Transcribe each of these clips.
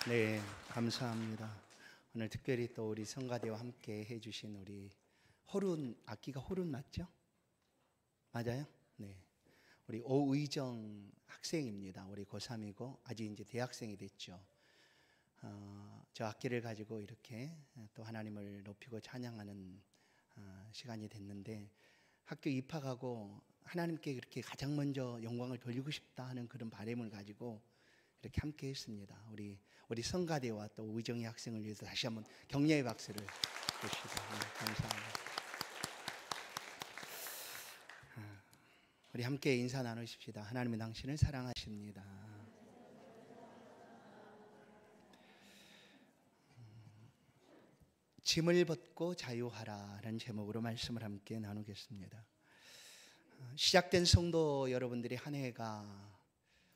네, 감사합니다. 오늘 특별히 또 우리 성가대와 함께 해주신 우리 호룬, 악기가 호룬 맞죠? 맞아요? 네. 우리 오의정 학생입니다. 우리 고3이고 아직 이제 대학생이 됐죠. 저 악기를 가지고 이렇게 또 하나님을 높이고 찬양하는 시간이 됐는데, 학교 입학하고 하나님께 그렇게 가장 먼저 영광을 돌리고 싶다 하는 그런 바람을 가지고 이렇게 함께 했습니다. 우리 성가대와 또 의정의 학생을 위해서 다시 한번 격려의 박수를 주시다. 감사합니다. 우리 함께 인사 나누십시다. 하나님은 당신을 사랑하십니다. 짐을 벗고 자유하라는 제목으로 말씀을 함께 나누겠습니다. 시작된 성도 여러분들이 한 해가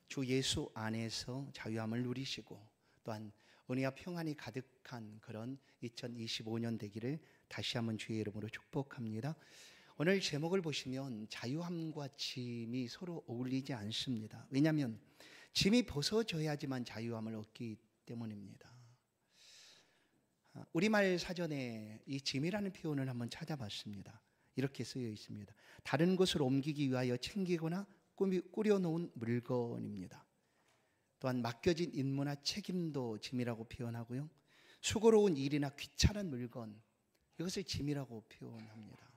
주 예수 안에서 자유함을 누리시고 또한 은혜와 평안이 가득한 그런 2025년 되기를 다시 한번 주의 이름으로 축복합니다. 오늘 제목을 보시면 자유함과 짐이 서로 어울리지 않습니다. 왜냐하면 짐이 벗어져야지만 자유함을 얻기 때문입니다. 우리말 사전에 이 짐이라는 표현을 한번 찾아봤습니다. 이렇게 쓰여 있습니다. 다른 곳으로 옮기기 위하여 챙기거나 꾸려놓은 물건입니다. 또한 맡겨진 임무나 책임도 짐이라고 표현하고요, 수고로운 일이나 귀찮은 물건, 이것을 짐이라고 표현합니다.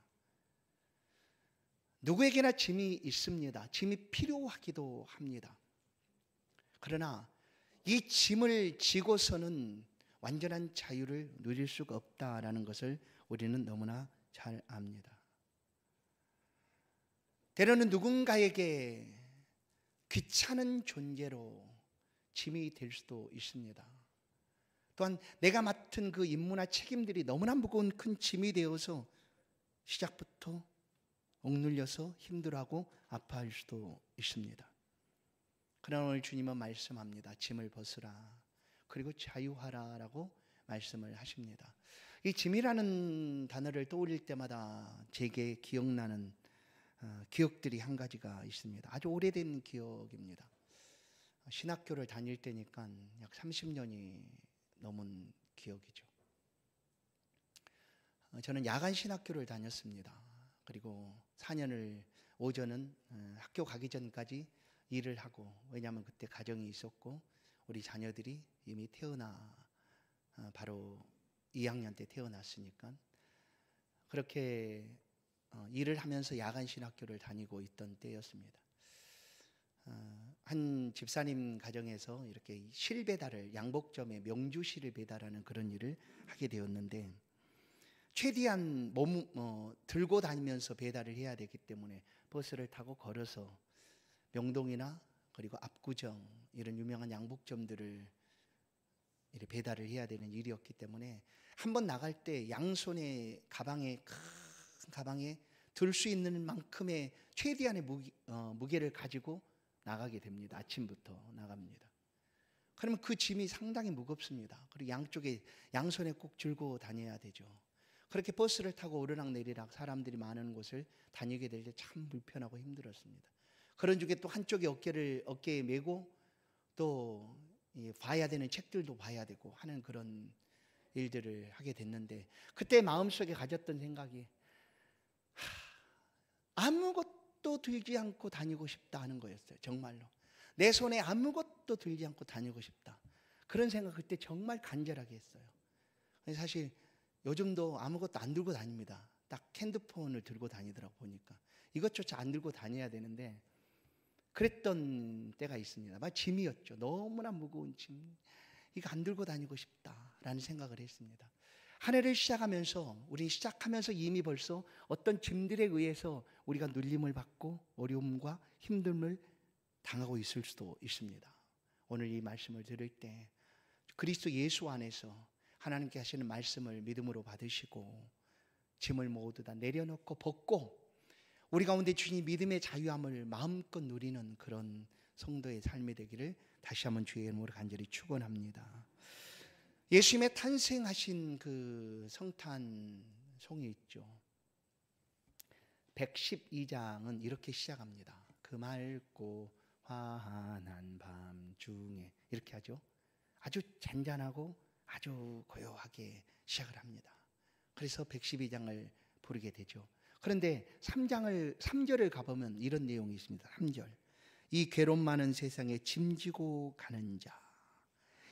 누구에게나 짐이 있습니다. 짐이 필요하기도 합니다. 그러나 이 짐을 지고서는 완전한 자유를 누릴 수가 없다라는 것을 우리는 너무나 잘 압니다. 때로는 누군가에게 귀찮은 존재로 짐이 될 수도 있습니다. 또한 내가 맡은 그 임무나 책임들이 너무나 무거운 큰 짐이 되어서 시작부터 억눌려서 힘들어하고 아파할 수도 있습니다. 그러나 오늘 주님은 말씀합니다. 짐을 벗으라, 그리고 자유하라라고 말씀을 하십니다. 이 짐이라는 단어를 떠올릴 때마다 제게 기억나는 기억들이 한 가지가 있습니다. 아주 오래된 기억입니다. 신학교를 다닐 때니까 약 30년이 넘은 기억이죠. 저는 야간 신학교를 다녔습니다. 그리고 4년을 오전은 학교 가기 전까지 일을 하고, 왜냐하면 그때 가정이 있었고 우리 자녀들이 이미 바로 2학년 때 태어났으니까 그렇게 일을 하면서 야간 신학교를 다니고 있던 때였습니다. 한 집사님 가정에서 이렇게 실 배달을, 양복점에 명주실을 배달하는 그런 일을 하게 되었는데, 최대한 들고 다니면서 배달을 해야 되기 때문에 버스를 타고 걸어서 명동이나 그리고 압구정 이런 유명한 양복점들을 이렇게 배달을 해야 되는 일이었기 때문에 한번 나갈 때 양손에 큰 가방에 들 수 있는 만큼의 최대한의 무게를 가지고 나가게 됩니다. 아침부터 나갑니다. 그러면 그 짐이 상당히 무겁습니다. 그리고 양손에 꼭 들고 다녀야 되죠. 그렇게 버스를 타고 오르락내리락 사람들이 많은 곳을 다니게 될 때 참 불편하고 힘들었습니다. 그런 중에 또 한쪽에 어깨에 메고 또 봐야 되는 책들도 봐야 되고 하는 그런 일들을 하게 됐는데, 그때 마음속에 가졌던 생각이 아무것도 들지 않고 다니고 싶다 하는 거였어요. 정말로 내 손에 아무것도 들지 않고 다니고 싶다, 그런 생각 그때 정말 간절하게 했어요. 사실 요즘도 아무것도 안 들고 다닙니다. 딱 핸드폰을 들고 다니더라고 보니까. 이것조차 안 들고 다녀야 되는데 그랬던 때가 있습니다. 막 짐이었죠. 너무나 무거운 짐, 이거 안 들고 다니고 싶다라는 생각을 했습니다. 한 해를 시작하면서 이미 벌써 어떤 짐들에 의해서 우리가 눌림을 받고 어려움과 힘듦을 당하고 있을 수도 있습니다. 오늘 이 말씀을 들을 때 그리스도 예수 안에서 하나님께 하시는 말씀을 믿음으로 받으시고 짐을 모두 다 내려놓고 벗고 우리 가운데 주님 믿음의 자유함을 마음껏 누리는 그런 성도의 삶이 되기를 다시 한번 주의 이름으로 간절히 축원합니다. 예수님의 탄생하신 그 성탄송이 있죠. 112장은 이렇게 시작합니다. 그 맑고 환한 밤중에, 이렇게 하죠. 아주 잔잔하고 아주 고요하게 시작을 합니다. 그래서 112장을 부르게 되죠. 그런데 3절을 가보면 이런 내용이 있습니다. 3절. 이 괴로움 많은 세상에 짐지고 가는 자.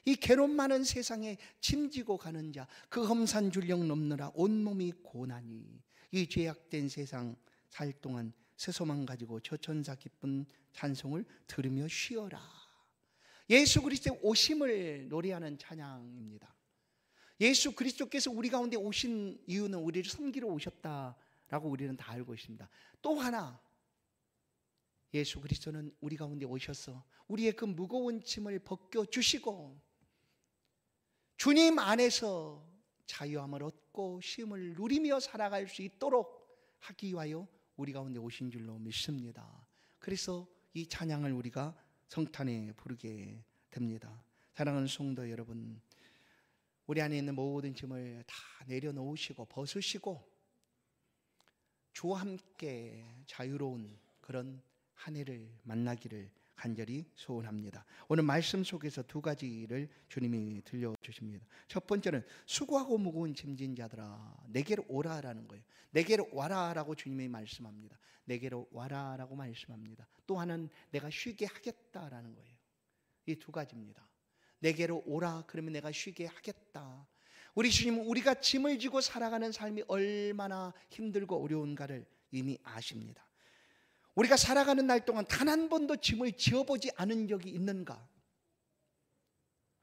이 괴로움 많은 세상에 짐지고 가는 자. 그 험산 줄령 넘느라 온몸이 고나니. 이 죄악된 세상 살 동안 세소만 가지고 저 천사 기쁜 찬송을 들으며 쉬어라. 예수 그리스도의 오심을 노래하는 찬양입니다. 예수 그리스도께서 우리 가운데 오신 이유는 우리를 섬기러 오셨다라고 우리는 다 알고 있습니다. 또 하나, 예수 그리스도는 우리 가운데 오셔서 우리의 그 무거운 짐을 벗겨주시고 주님 안에서 자유함을 얻고 쉼을 누리며 살아갈 수 있도록 하기 위하여 우리 가운데 오신 줄로 믿습니다. 그래서 이 찬양을 우리가 성탄에 부르게 됩니다. 사랑하는 성도 여러분, 우리 안에 있는 모든 짐을 다 내려놓으시고 벗으시고 주와 함께 자유로운 그런 한 해를 만나기를 간절히 소원합니다. 오늘 말씀 속에서 두 가지를 주님이 들려주십니다. 첫 번째는 수고하고 무거운 짐진 자들아 내게로 오라라는 거예요. 내게로 와라라고 주님이 말씀합니다. 내게로 와라라고 말씀합니다. 또 하나는 내가 쉬게 하겠다라는 거예요. 이 두 가지입니다. 내게로 오라 그러면 내가 쉬게 하겠다. 우리 주님은 우리가 짐을 지고 살아가는 삶이 얼마나 힘들고 어려운가를 이미 아십니다. 우리가 살아가는 날 동안 단 한 번도 짐을 지어보지 않은 적이 있는가?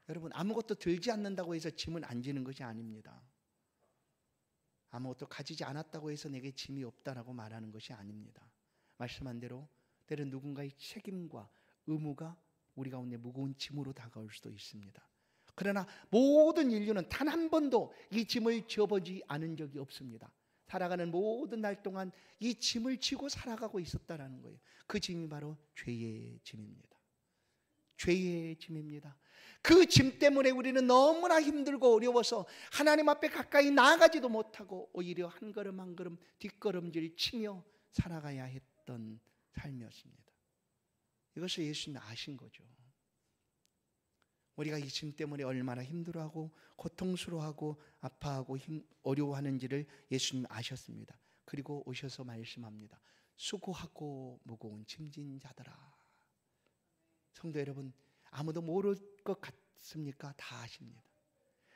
여러분, 아무것도 들지 않는다고 해서 짐은 안 지는 것이 아닙니다. 아무것도 가지지 않았다고 해서 내게 짐이 없다라고 말하는 것이 아닙니다. 말씀한 대로 때론 누군가의 책임과 의무가 우리 가운데 무거운 짐으로 다가올 수도 있습니다. 그러나 모든 인류는 단 한 번도 이 짐을 지어보지 않은 적이 없습니다. 살아가는 모든 날 동안 이 짐을 지고 살아가고 있었다라는 거예요. 그 짐이 바로 죄의 짐입니다. 죄의 짐입니다. 그 짐 때문에 우리는 너무나 힘들고 어려워서 하나님 앞에 가까이 나아가지도 못하고 오히려 한 걸음 한 걸음 뒷걸음질 치며 살아가야 했던 삶이었습니다. 이것을 예수님이 아신 거죠. 우리가 이 짐 때문에 얼마나 힘들어하고 고통스러워하고 아파하고 어려워하는지를 예수님이 아셨습니다. 그리고 오셔서 말씀합니다. 수고하고 무거운 짐진 자들아. 성도 여러분, 아무도 모를 것 같습니까? 다 아십니다.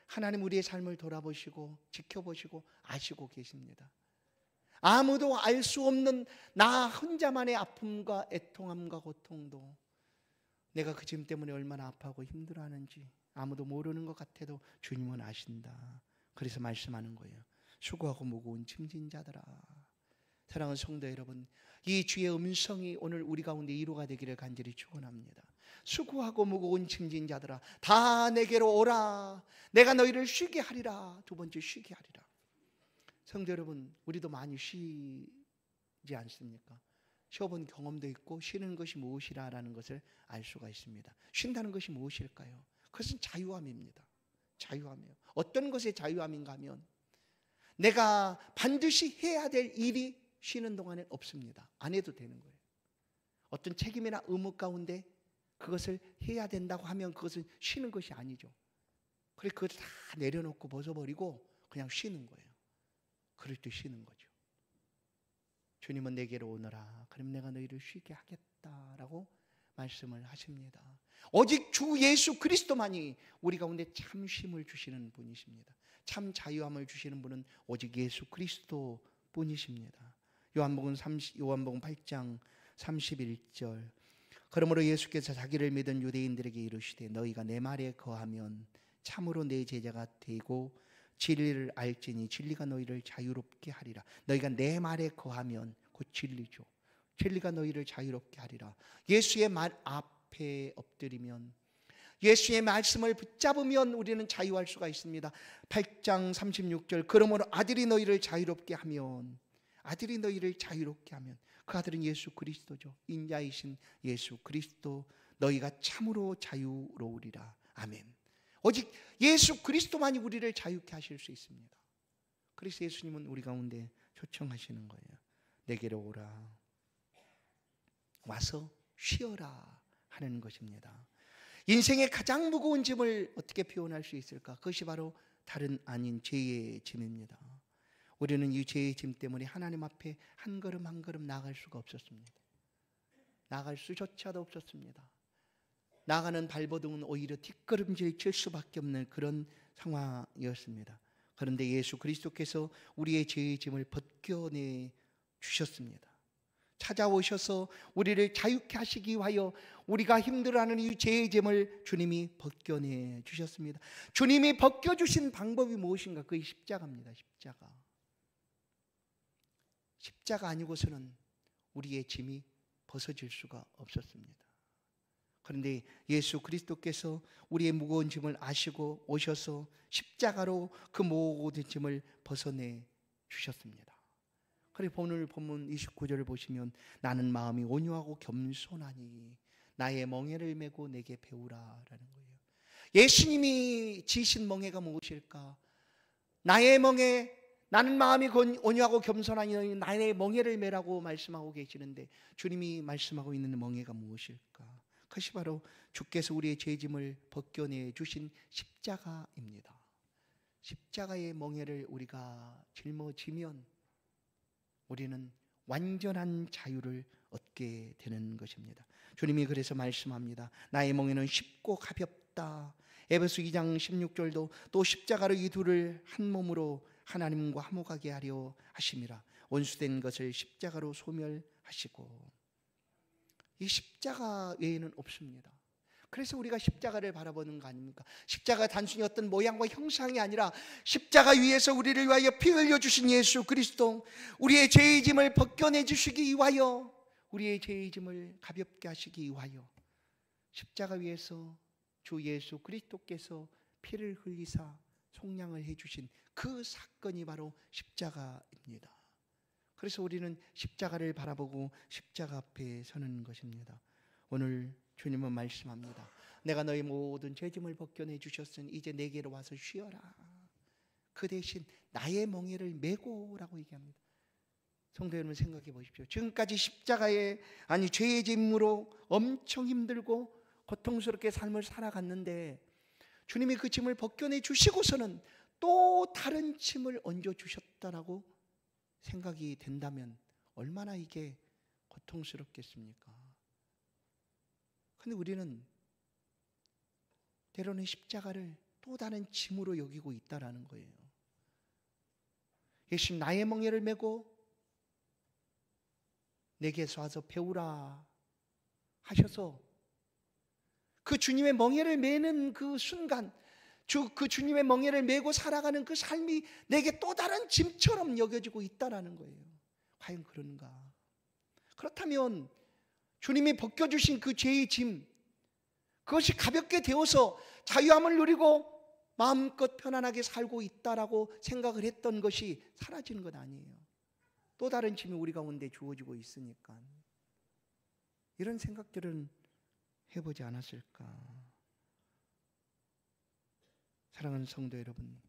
하나님 우리의 삶을 돌아보시고 지켜보시고 아시고 계십니다. 아무도 알 수 없는 나 혼자만의 아픔과 애통함과 고통도 내가 그 짐 때문에 얼마나 아파하고 힘들어하는지 아무도 모르는 것 같아도 주님은 아신다. 그래서 말씀하는 거예요. 수고하고 무거운 짐진 자들아. 사랑하는 성도 여러분, 이 주의 음성이 오늘 우리 가운데 이루가 되기를 간절히 축원합니다. 수고하고 무거운 짐진 자들아 다 내게로 오라. 내가 너희를 쉬게 하리라. 두 번째, 쉬게 하리라. 성도 여러분, 우리도 많이 쉬지 않습니까? 쉬어본 경험도 있고 쉬는 것이 무엇이라는 것을 알 수가 있습니다. 쉰다는 것이 무엇일까요? 그것은 자유함입니다. 자유함이에요. 어떤 것의 자유함인가 하면 내가 반드시 해야 될 일이 쉬는 동안에 없습니다. 안 해도 되는 거예요. 어떤 책임이나 의무 가운데 그것을 해야 된다고 하면 그것은 쉬는 것이 아니죠. 그래서 그것을 다 내려놓고 벗어버리고 그냥 쉬는 거예요. 그럴 때 쉬는 거죠. 주님은 내게로 오너라. 그럼 내가 너희를 쉬게 하겠다라고 말씀을 하십니다. 오직 주 예수 그리스도만이 우리 가운데 참 쉼을 주시는 분이십니다. 참 자유함을 주시는 분은 오직 예수 그리스도 뿐이십니다. 요한복음 8장 31절. 그러므로 예수께서 자기를 믿은 유대인들에게 이르시되 너희가 내 말에 거하면 참으로 내 제자가 되고 진리를 알지니 진리가 너희를 자유롭게 하리라. 너희가 내 말에 거하면 곧 진리죠. 진리가 너희를 자유롭게 하리라. 예수의 말 앞에 엎드리면 예수의 말씀을 붙잡으면 우리는 자유할 수가 있습니다. 8장 36절. 그러므로 아들이 너희를 자유롭게 하면 그 아들은 예수 그리스도죠. 인자이신 예수 그리스도 너희가 참으로 자유로우리라. 아멘. 오직 예수 그리스도만이 우리를 자유케 하실 수 있습니다. 그래서 예수님은 우리 가운데 초청하시는 거예요. 내게로 오라. 와서 쉬어라 하는 것입니다. 인생의 가장 무거운 짐을 어떻게 표현할 수 있을까? 그것이 바로 다른 아닌 죄의 짐입니다. 우리는 이 죄의 짐 때문에 하나님 앞에 한 걸음 한 걸음 나아갈 수가 없었습니다. 나아갈 수조차도 없었습니다. 나아가는 발버둥은 오히려 뒷걸음질 칠 수밖에 없는 그런 상황이었습니다. 그런데 예수 그리스도께서 우리의 죄의 짐을 벗겨내 주셨습니다. 찾아오셔서 우리를 자유케 하시기 위하여 우리가 힘들어하는 이 죄의 짐을 주님이 벗겨내 주셨습니다. 주님이 벗겨주신 방법이 무엇인가? 그게 십자가입니다. 십자가. 십자가 아니고서는 우리의 짐이 벗어질 수가 없었습니다. 그런데 예수 그리스도께서 우리의 무거운 짐을 아시고 오셔서 십자가로 그 모든 짐을 벗어내 주셨습니다. 그래서 오늘 본문 29절을 보시면 나는 마음이 온유하고 겸손하니 나의 멍에를 메고 내게 배우라라는 거예요. 예수님이 지신 멍에가 무엇일까? 나의 멍에, 나는 마음이 온유하고 겸손하니 나의 멍에를 메라고 말씀하고 계시는데 주님이 말씀하고 있는 멍에가 무엇일까? 그것이 바로 주께서 우리의 죄짐을 벗겨내 주신 십자가입니다. 십자가의 멍에를 우리가 짊어지면 우리는 완전한 자유를 얻게 되는 것입니다. 주님이 그래서 말씀합니다. 나의 멍에는 쉽고 가볍다. 에베소 2장 16절도 또 십자가로 이 둘을 한 몸으로 하나님과 화목하게 하려 하심이라. 원수된 것을 십자가로 소멸하시고. 이 십자가 외에는 없습니다. 그래서 우리가 십자가를 바라보는 거 아닙니까? 십자가 단순히 어떤 모양과 형상이 아니라 십자가 위에서 우리를 위하여 피 흘려주신 예수 그리스도, 우리의 죄의 짐을 벗겨내 주시기 위하여, 우리의 죄의 짐을 가볍게 하시기 위하여 십자가 위에서 주 예수 그리스도께서 피를 흘리사 속량을 해주신 그 사건이 바로 십자가입니다. 그래서 우리는 십자가를 바라보고 십자가 앞에 서는 것입니다. 오늘 주님은 말씀합니다. 내가 너희 모든 죄짐을 벗겨내 주셨으니 이제 내게로 와서 쉬어라. 그 대신 나의 멍에를 메고라고 얘기합니다. 성도 여러분 생각해 보십시오. 지금까지 십자가에 죄의 짐으로 엄청 힘들고 고통스럽게 삶을 살아갔는데 주님이 그 짐을 벗겨내 주시고서는 또 다른 짐을 얹어 주셨다라고 생각이 된다면 얼마나 이게 고통스럽겠습니까? 근데 우리는 때로는 십자가를 또 다른 짐으로 여기고 있다라는 거예요. 예수님 나의 멍에를 메고 내게서 와서 배우라 하셔서 그 주님의 멍에를 메는 그 순간, 그 주님의 멍에를 메고 살아가는 그 삶이 내게 또 다른 짐처럼 여겨지고 있다라는 거예요. 과연 그런가? 그렇다면 주님이 벗겨주신 그 죄의 짐, 그것이 가볍게 되어서 자유함을 누리고 마음껏 편안하게 살고 있다라고 생각을 했던 것이 사라지는 것 아니에요. 또 다른 짐이 우리 가운데 주어지고 있으니까 이런 생각들은 해보지 않았을까? 사랑하는 성도 여러분,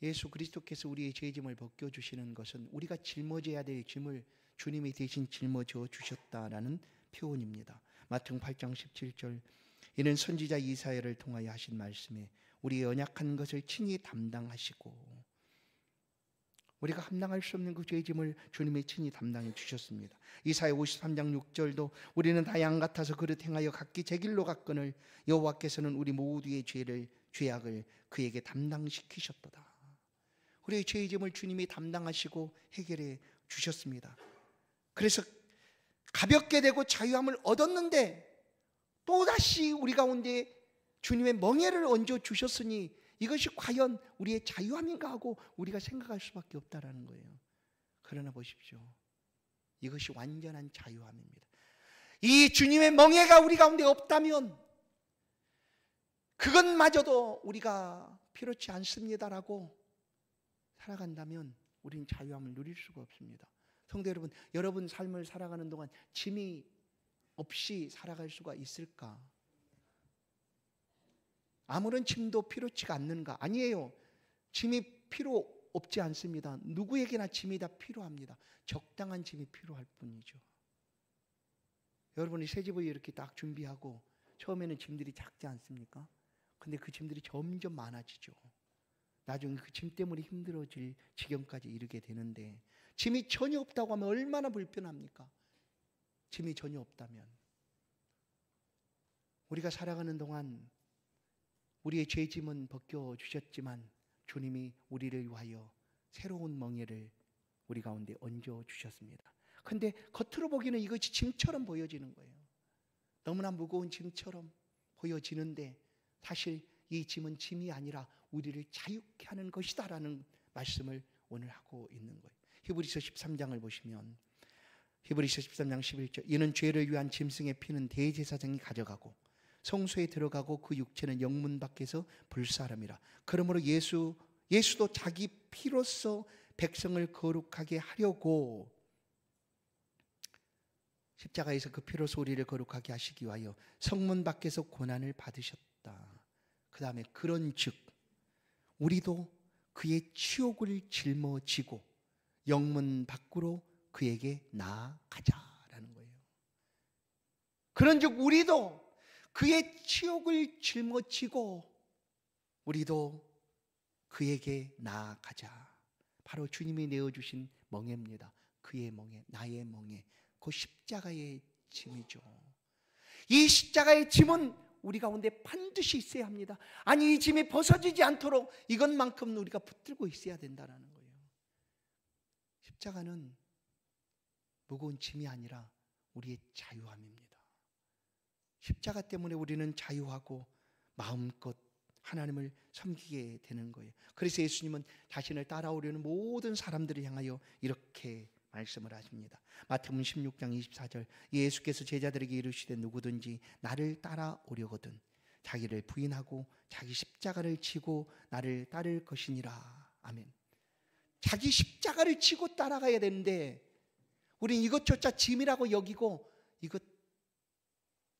예수 그리스도께서 우리의 죄짐을 벗겨주시는 것은 우리가 짊어져야 될 짐을 주님이 대신 짊어져 주셨다라는 표현입니다. 마태복음 8장 17절, 이는 선지자 이사야를 통하여 하신 말씀에 우리의 연약한 것을 친히 담당하시고, 우리가 감당할 수 없는 그 죄짐을 주님이 친히 담당해 주셨습니다. 이사야 53장 6절도 우리는 다 양 같아서 그릇 행하여 각기 제 길로 갔거늘 여호와께서는 우리 모두의 죄악을 그에게 담당시키셨도다. 우리의 죄짐을 주님이 담당하시고 해결해 주셨습니다. 그래서 가볍게 되고 자유함을 얻었는데 또다시 우리 가운데 주님의 멍에를 얹어 주셨으니 이것이 과연 우리의 자유함인가 하고 우리가 생각할 수밖에 없다라는 거예요. 그러나 보십시오, 이것이 완전한 자유함입니다. 이 주님의 멍에가 우리 가운데 없다면 그것마저도 우리가 필요치 않습니다라고 살아간다면 우리는 자유함을 누릴 수가 없습니다. 성도 여러분, 여러분 삶을 살아가는 동안 짐이 없이 살아갈 수가 있을까? 아무런 짐도 필요치가 않는가? 아니에요. 짐이 필요 없지 않습니다. 누구에게나 짐이 다 필요합니다. 적당한 짐이 필요할 뿐이죠. 여러분이 새 집을 이렇게 딱 준비하고 처음에는 짐들이 작지 않습니까? 근데 그 짐들이 점점 많아지죠. 나중에 그 짐 때문에 힘들어질 지경까지 이르게 되는데, 짐이 전혀 없다고 하면 얼마나 불편합니까? 짐이 전혀 없다면. 우리가 살아가는 동안 우리의 죄짐은 벗겨주셨지만 주님이 우리를 위하여 새로운 멍에를 우리 가운데 얹어주셨습니다. 근데 겉으로 보기에는 이것이 짐처럼 보여지는 거예요. 너무나 무거운 짐처럼 보여지는데 사실 이 짐은 짐이 아니라 우리를 자유케 하는 것이다 라는 말씀을 오늘 하고 있는 거예요. 히브리서 13장을 보시면 히브리서 13장 11절, 이는 죄를 위한 짐승의 피는 대제사장이 가져가고 성소에 들어가고 그 육체는 영문 밖에서 불사람이라. 그러므로 예수도 자기 피로써 백성을 거룩하게 하려고 십자가에서 그 피로써 우리를 거룩하게 하시기 위하여 성문 밖에서 고난을 받으셨다. 그 다음에 그런즉 우리도 그의 치욕을 짊어지고 영문 밖으로 그에게 나아가자라는 거예요. 그런즉 우리도 그의 치욕을 짊어지고 우리도 그에게 나아가자. 바로 주님이 내어주신 멍에입니다. 그의 멍에, 나의 멍에, 그 십자가의 짐이죠. 이 십자가의 짐은 우리 가운데 반드시 있어야 합니다. 아니, 이 짐이 벗어지지 않도록 이것만큼 우리가 붙들고 있어야 된다는 거예요. 십자가는 무거운 짐이 아니라 우리의 자유함입니다. 십자가 때문에 우리는 자유하고 마음껏 하나님을 섬기게 되는 거예요. 그래서 예수님은 자신을 따라오려는 모든 사람들을 향하여 이렇게 말씀을 하십니다. 마태복음 16장 24절, 예수께서 제자들에게 이르시되 누구든지 나를 따라오려거든 자기를 부인하고 자기 십자가를 지고 나를 따를 것이니라. 아멘. 자기 십자가를 지고 따라가야 되는데 우린 이것조차 짐이라고 여기고 이것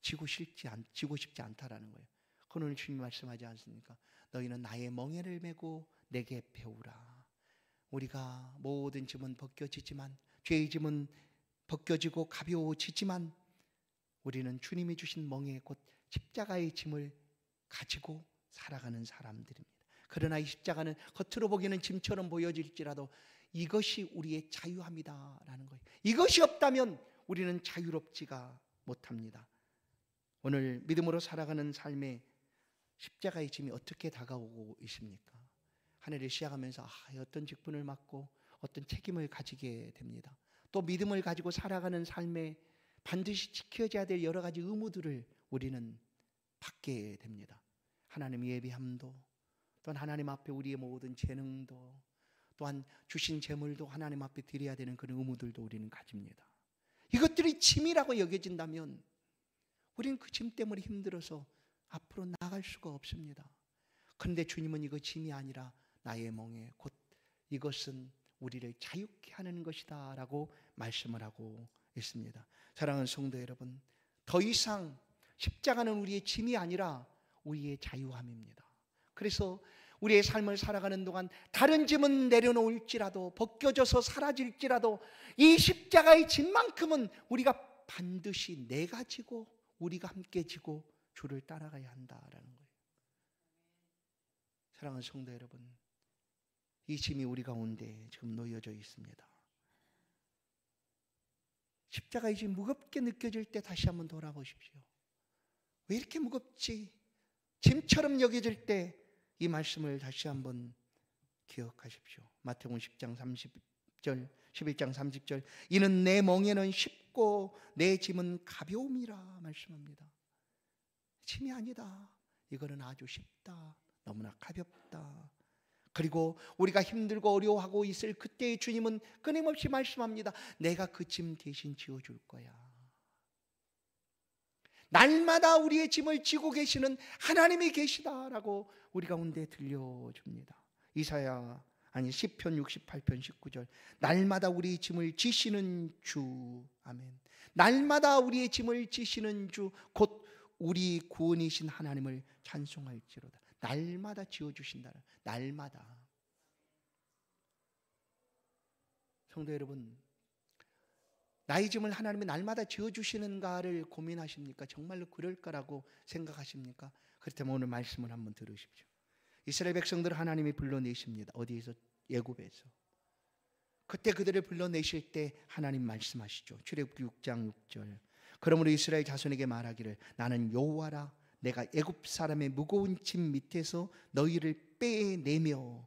지고 싶지 않다라는 거예요. 오늘 주님 말씀하지 않습니까? 너희는 나의 멍에를 메고 내게 배우라. 우리가 모든 짐은 벗겨지지만, 죄의 짐은 벗겨지고 가벼워지지만 우리는 주님이 주신 멍에 곧 십자가의 짐을 가지고 살아가는 사람들입니다. 그러나 이 십자가는 겉으로 보기에는 짐처럼 보여질지라도 이것이 우리의 자유함이다라는 거예요. 이것이 없다면 우리는 자유롭지가 못합니다. 오늘 믿음으로 살아가는 삶에 십자가의 짐이 어떻게 다가오고 있습니까? 한 해를 시작하면서 어떤 직분을 맡고 어떤 책임을 가지게 됩니다. 또 믿음을 가지고 살아가는 삶에 반드시 지켜져야 될 여러 가지 의무들을 우리는 받게 됩니다. 하나님 예비함도, 또한 하나님 앞에 우리의 모든 재능도, 또한 주신 재물도 하나님 앞에 드려야 되는 그런 의무들도 우리는 가집니다. 이것들이 짐이라고 여겨진다면 우리는 그 짐 때문에 힘들어서 앞으로 나아갈 수가 없습니다. 그런데 주님은 이거 짐이 아니라 나의 멍에, 곧 이것은 우리를 자유케 하는 것이다 라고 말씀을 하고 있습니다. 사랑하는 성도 여러분, 더 이상 십자가는 우리의 짐이 아니라 우리의 자유함입니다. 그래서 우리의 삶을 살아가는 동안 다른 짐은 내려놓을지라도, 벗겨져서 사라질지라도 이 십자가의 짐만큼은 우리가 반드시 내가 지고 우리가 함께 지고 주를 따라가야 한다라는 거예요. 사랑하는 성도 여러분, 이 짐이 우리 가운데 지금 놓여져 있습니다. 십자가의 짐 무겁게 느껴질 때 다시 한번 돌아보십시오. 왜 이렇게 무겁지? 짐처럼 여겨질 때 이 말씀을 다시 한번 기억하십시오. 마태복음 10장 30절, 11장 30절, 이는 내 멍에는 쉽고 내 짐은 가벼움이라 말씀합니다. 짐이 아니다. 이거는 아주 쉽다. 너무나 가볍다. 그리고 우리가 힘들고 어려워하고 있을 그때의 주님은 끊임없이 말씀합니다. 내가 그 짐 대신 지어줄 거야. 날마다 우리의 짐을 지고 계시는 하나님이 계시다라고 우리 가운데 들려줍니다. 시편 68편 19절, 날마다 우리의 짐을 지시는 주. 아멘. 날마다 우리의 짐을 지시는 주, 곧 우리 구원이신 하나님을 찬송할지로다. 날마다 지어주신다. 날마다. 성도 여러분, 나의 짐을 하나님이 날마다 지어주시는가를 고민하십니까? 정말로 그럴까라고 생각하십니까? 그렇다면 오늘 말씀을 한번 들으십시오. 이스라엘 백성들을 하나님이 불러내십니다. 어디에서? 애굽에서. 그때 그들을 불러내실 때 하나님 말씀하시죠. 출애굽기 6장 6절. 그러므로 이스라엘 자손에게 말하기를 나는 여호와라. 내가 애굽 사람의 무거운 짐 밑에서 너희를 빼내며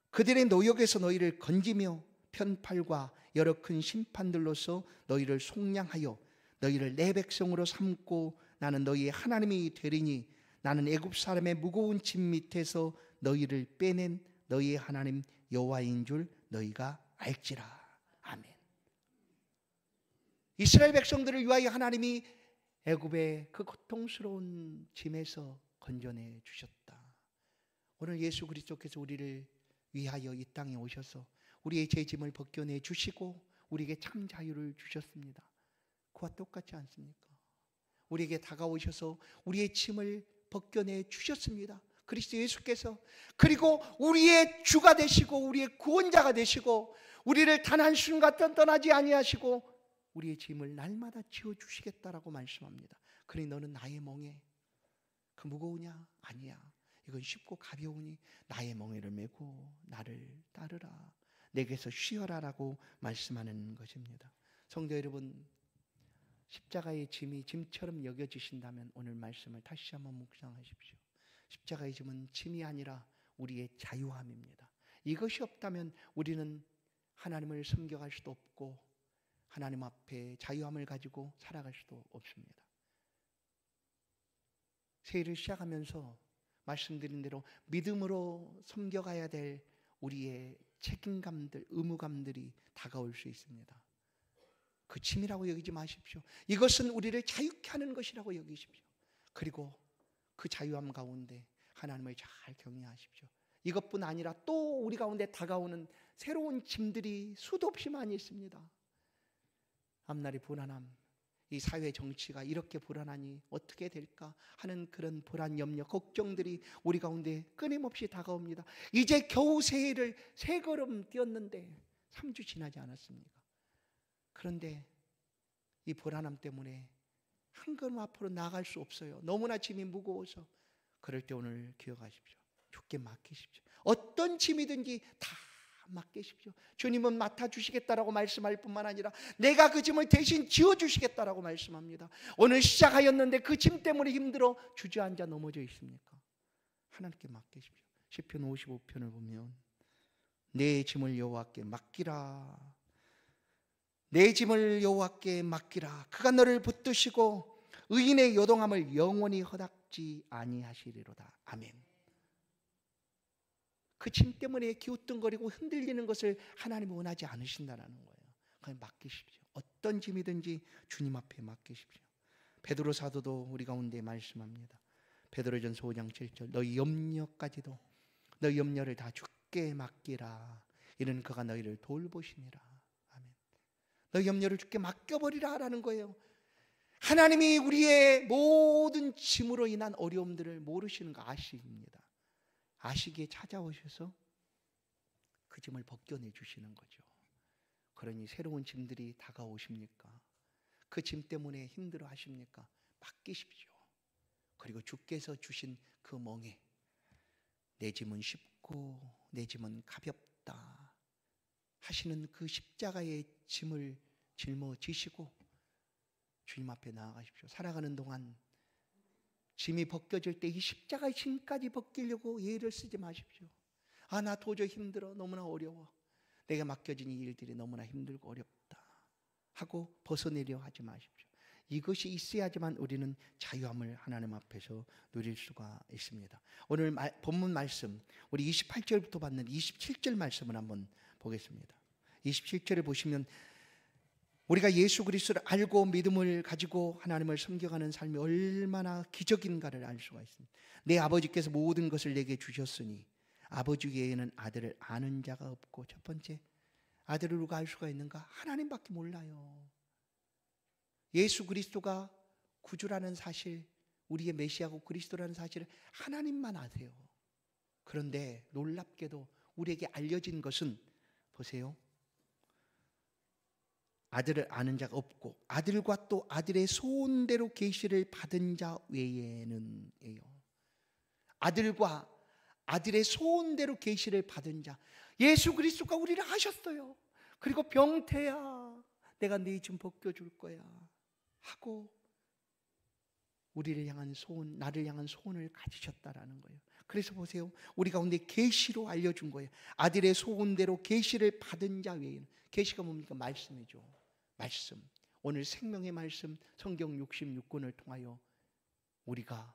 그들의 노역에서 너희를 건지며 편팔과 여러 큰 심판들로서 너희를 속량하여 너희를 내 백성으로 삼고 나는 너희의 하나님이 되리니 나는 애굽 사람의 무거운 짐 밑에서 너희를 빼낸 너희의 하나님 여호와인 줄 너희가 알지라. 아멘. 이스라엘 백성들을 위하여 하나님이 애굽의 그 고통스러운 짐에서 건져내 주셨다. 오늘 예수 그리스도께서 우리를 위하여 이 땅에 오셔서 우리의 죄짐을 벗겨내 주시고 우리에게 참 자유를 주셨습니다. 그와 똑같지 않습니까? 우리에게 다가오셔서 우리의 짐을 벗겨내 주셨습니다. 그리스도 예수께서. 그리고 우리의 주가 되시고 우리의 구원자가 되시고 우리를 단 한순간 떠나지 아니하시고 우리의 짐을 날마다 지어주시겠다라고 말씀합니다. 그러니 너는 나의 멍에 그 무거우냐? 아니야. 이건 쉽고 가벼우니 나의 멍에를 메고 나를 따르라. 내게서 쉬어라라고 말씀하는 것입니다. 성도 여러분, 십자가의 짐이 짐처럼 여겨지신다면 오늘 말씀을 다시 한번 묵상하십시오. 십자가의 짐은 짐이 아니라 우리의 자유함입니다. 이것이 없다면 우리는 하나님을 섬겨갈 수도 없고 하나님 앞에 자유함을 가지고 살아갈 수도 없습니다. 새해를 시작하면서 말씀드린 대로 믿음으로 섬겨가야 될 우리의 책임감들, 의무감들이 다가올 수 있습니다. 그 짐이라고 여기지 마십시오. 이것은 우리를 자유케 하는 것이라고 여기십시오. 그리고 그 자유함 가운데 하나님을 잘 경외하십시오. 이것뿐 아니라 또 우리 가운데 다가오는 새로운 짐들이 수도 없이 많이 있습니다. 앞날의 불안함, 이 사회 정치가 이렇게 불안하니 어떻게 될까 하는 그런 불안, 염려, 걱정들이 우리 가운데 끊임없이 다가옵니다. 이제 겨우 새해를 세 걸음 뛰었는데 3주 지나지 않았습니까? 그런데 이 불안함 때문에 한 걸음 앞으로 나아갈 수 없어요. 너무나 짐이 무거워서. 그럴 때 오늘 기억하십시오. 주께 맡기십시오. 어떤 짐이든지 다 맡기십시오. 주님은 맡아주시겠다라고 말씀할 뿐만 아니라 내가 그 짐을 대신 지어주시겠다라고 말씀합니다. 오늘 시작하였는데 그 짐 때문에 힘들어 주저앉아 넘어져 있습니까? 하나님께 맡기십시오. 시편 55편을 보면 내 짐을 여호와께 맡기라. 내 짐을 여호와께 맡기라. 그가 너를 붙드시고 의인의 요동함을 영원히 허락지 아니하시리로다. 아멘. 그 짐 때문에 기우뚱거리고 흔들리는 것을 하나님은 원하지 않으신다는 거예요. 그냥 맡기십시오. 어떤 짐이든지 주님 앞에 맡기십시오. 베드로 사도도 우리 가운데 말씀합니다. 베드로전서 5장 7절 너희 염려까지도 너희 염려를 다 주께 맡기라. 이는 그가 너희를 돌보심이라. 아멘. 너희 염려를 주께 맡겨버리라 라는 거예요. 하나님이 우리의 모든 짐으로 인한 어려움들을 모르시는 거 아십니다. 아시기에 찾아오셔서 그 짐을 벗겨내 주시는 거죠. 그러니 새로운 짐들이 다가오십니까? 그 짐 때문에 힘들어 하십니까? 맡기십시오. 그리고 주께서 주신 그 멍에 내 짐은 쉽고 내 짐은 가볍다 하시는 그 십자가의 짐을 짊어지시고 주님 앞에 나아가십시오. 살아가는 동안 짐이 벗겨질 때 이 십자가의 짐까지 벗기려고 예를 쓰지 마십시오. 아, 나 도저히 힘들어. 너무나 어려워. 내가 맡겨진 이 일들이 너무나 힘들고 어렵다 하고 벗어내려 하지 마십시오. 이것이 있어야지만 우리는 자유함을 하나님 앞에서 누릴 수가 있습니다. 오늘 본문 말씀 우리 28절부터 받는 27절 말씀을 한번 보겠습니다. 27절을 보시면 우리가 예수 그리스도를 알고 믿음을 가지고 하나님을 섬겨가는 삶이 얼마나 기적인가를 알 수가 있습니다. 내 아버지께서 모든 것을 내게 주셨으니 아버지 외에는 아들을 아는 자가 없고, 첫 번째, 아들을 누가 알 수가 있는가? 하나님밖에 몰라요. 예수 그리스도가 구주라는 사실, 우리의 메시아고 그리스도라는 사실을 하나님만 아세요. 그런데 놀랍게도 우리에게 알려진 것은 보세요. 아들을 아는 자가 없고 아들과 또 아들의 소원대로 계시를 받은 자 외에는요. 아들과 아들의 소원대로 계시를 받은 자, 예수 그리스도가 우리를 아셨어요. 그리고 병태야 내가 네 짐 벗겨줄 거야 하고 우리를 향한 소원, 나를 향한 소원을 가지셨다라는 거예요. 그래서 보세요, 우리 가운데 계시로 알려준 거예요. 아들의 소원대로 계시를 받은 자 외에는. 계시가 뭡니까? 말씀이죠. 말씀. 오늘 생명의 말씀 성경 66권을 통하여 우리가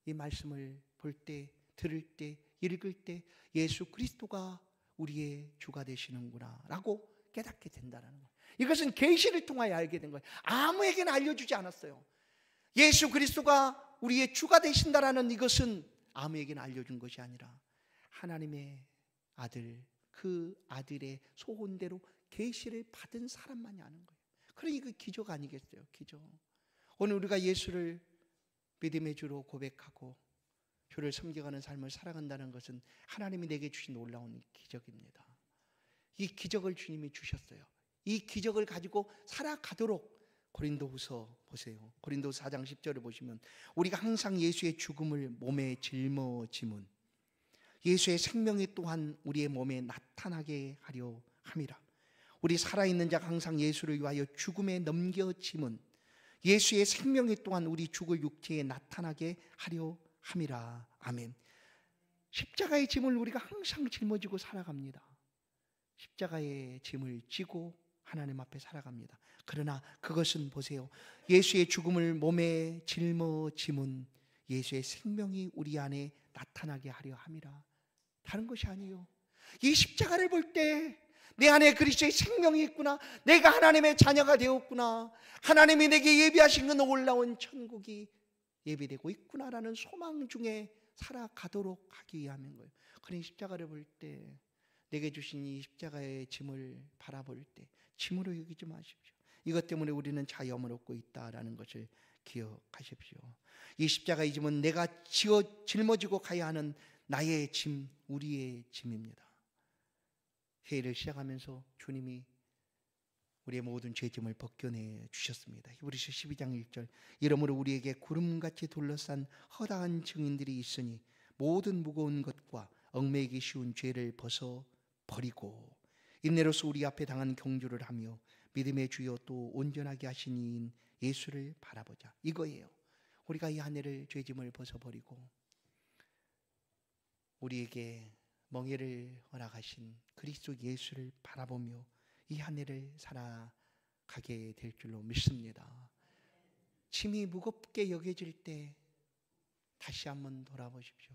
이 말씀을 볼 때, 들을 때, 읽을 때 예수 그리스도가 우리의 주가 되시는구나 라고 깨닫게 된다는 거예요. 이것은 계시를 통하여 알게 된 거예요. 아무에게나 알려주지 않았어요. 예수 그리스도가 우리의 주가 되신다라는 이것은 아무에게나 알려준 것이 아니라 하나님의 아들, 그 아들의 소원대로 계시를 받은 사람만이 아는 거예요. 그러니 그 기적 아니겠어요? 기적. 오늘 우리가 예수를 믿음의 주로 고백하고 주를 섬겨가는 삶을 살아간다는 것은 하나님이 내게 주신 놀라운 기적입니다. 이 기적을 주님이 주셨어요. 이 기적을 가지고 살아가도록 고린도후서 보세요. 고린도후서 4장 10절을 보시면 우리가 항상 예수의 죽음을 몸에 짊어짐은 예수의 생명이 또한 우리의 몸에 나타나게 하려 함이라. 우리 살아있는 자가 항상 예수를 위하여 죽음에 넘겨짐은 예수의 생명이 또한 우리 죽을 육체에 나타나게 하려 함이라. 아멘. 십자가의 짐을 우리가 항상 짊어지고 살아갑니다. 십자가의 짐을 지고 하나님 앞에 살아갑니다. 그러나 그것은 보세요, 예수의 죽음을 몸에 짊어짐은 예수의 생명이 우리 안에 나타나게 하려 함이라. 다른 것이 아니에요. 이 십자가를 볼 때 내 안에 그리스도의 생명이 있구나, 내가 하나님의 자녀가 되었구나, 하나님이 내게 예비하신 그 놀라운 천국이 예비되고 있구나라는 소망 중에 살아가도록 하기 위함인 거예요. 그러니 십자가를 볼 때, 내게 주신 이 십자가의 짐을 바라볼 때 짐으로 여기지 마십시오. 이것 때문에 우리는 자유함을 얻고 있다라는 것을 기억하십시오. 이 십자가의 짐은 내가 짊어지고 가야 하는 나의 짐, 우리의 짐입니다. 회의를 시작하면서 주님이 우리의 모든 죄짐을 벗겨내 주셨습니다. 히브리서 12장 1절, 이러므로 우리에게 구름같이 둘러싼 허다한 증인들이 있으니 모든 무거운 것과 얽매이기 쉬운 죄를 벗어 버리고 인내로서 우리 앞에 당한 경주를 하며 믿음의 주여 또 온전하게 하신 이인 예수를 바라보자. 이거예요. 우리가 이 한 해를 죄짐을 벗어버리고 우리에게 멍에를 허락하신 그리스도 예수를 바라보며 이 한 해를 살아가게 될 줄로 믿습니다. 짐이 무겁게 여겨질 때 다시 한번 돌아보십시오.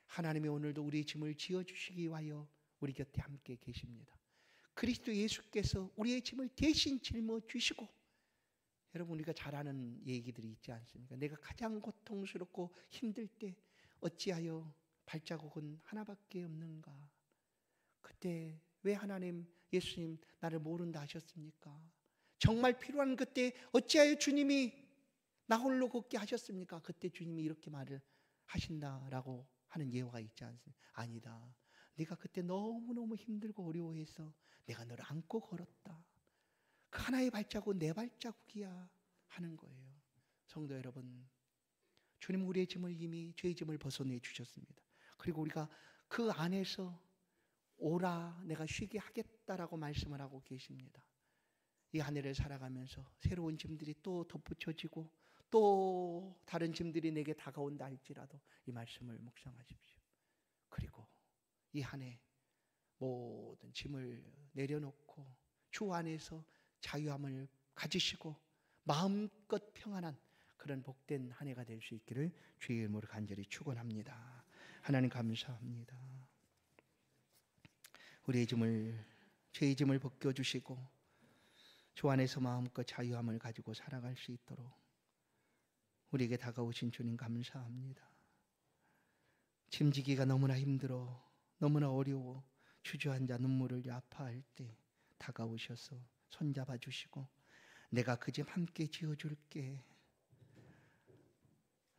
하나님이 오늘도 우리의 짐을 지어주시기 위하여 우리 곁에 함께 계십니다. 그리스도 예수께서 우리의 짐을 대신 짊어주시고, 여러분 우리가 잘 아는 얘기들이 있지 않습니까? 내가 가장 고통스럽고 힘들 때 어찌하여 발자국은 하나밖에 없는가? 그때 왜 하나님, 예수님 나를 모른다 하셨습니까? 정말 필요한 그때 어찌하여 주님이 나 홀로 걷게 하셨습니까? 그때 주님이 이렇게 말을 하신다라고 하는 예화가 있지 않습니까? 아니다, 네가 그때 너무너무 힘들고 어려워해서 내가 너를 안고 걸었다. 그 하나의 발자국 내 발자국이야 하는 거예요. 성도 여러분, 주님 우리의 짐을 이미 죄의 짐을 벗어내 주셨습니다. 그리고 우리가 그 안에서 오라 내가 쉬게 하겠다라고 말씀을 하고 계십니다. 이 한 해를 살아가면서 새로운 짐들이 또 덧붙여지고 또 다른 짐들이 내게 다가온다 할지라도 이 말씀을 묵상하십시오. 그리고 이 한 해 모든 짐을 내려놓고 주 안에서 자유함을 가지시고 마음껏 평안한 그런 복된 한 해가 될 수 있기를 주의 이름으로 간절히 축원합니다. 하나님 감사합니다. 우리의 짐을, 죄의 짐을 벗겨주시고 주 안에서 마음껏 자유함을 가지고 살아갈 수 있도록 우리에게 다가오신 주님 감사합니다. 짐지기가 너무나 힘들어, 너무나 어려워 주저앉아 눈물을 아파할 때 다가오셔서 손잡아 주시고 내가 그 짐 함께 지어줄게,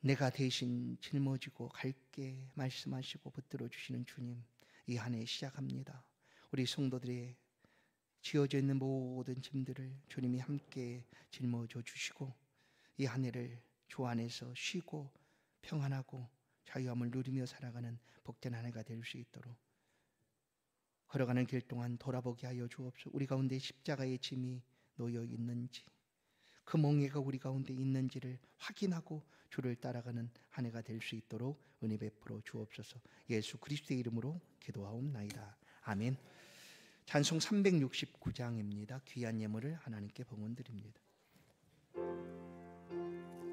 내가 대신 짊어지고 갈게 말씀하시고 붙들어 주시는 주님, 이 한 해 시작합니다. 우리 성도들의 지어져 있는 모든 짐들을 주님이 함께 짊어져 주시고 이 한 해를 주 안에서 쉬고 평안하고 자유함을 누리며 살아가는 복된 한 해가 될 수 있도록 걸어가는 길 동안 돌아보게 하여 주옵소서. 우리 가운데 십자가의 짐이 놓여 있는지, 그 멍에가 우리 가운데 있는지를 확인하고 주를 따라가는 한 해가 될 수 있도록 은혜 베풀어 주옵소서. 예수 그리스도의 이름으로 기도하옵나이다. 아멘. 찬송 369장입니다. 귀한 예물을 하나님께 봉헌드립니다.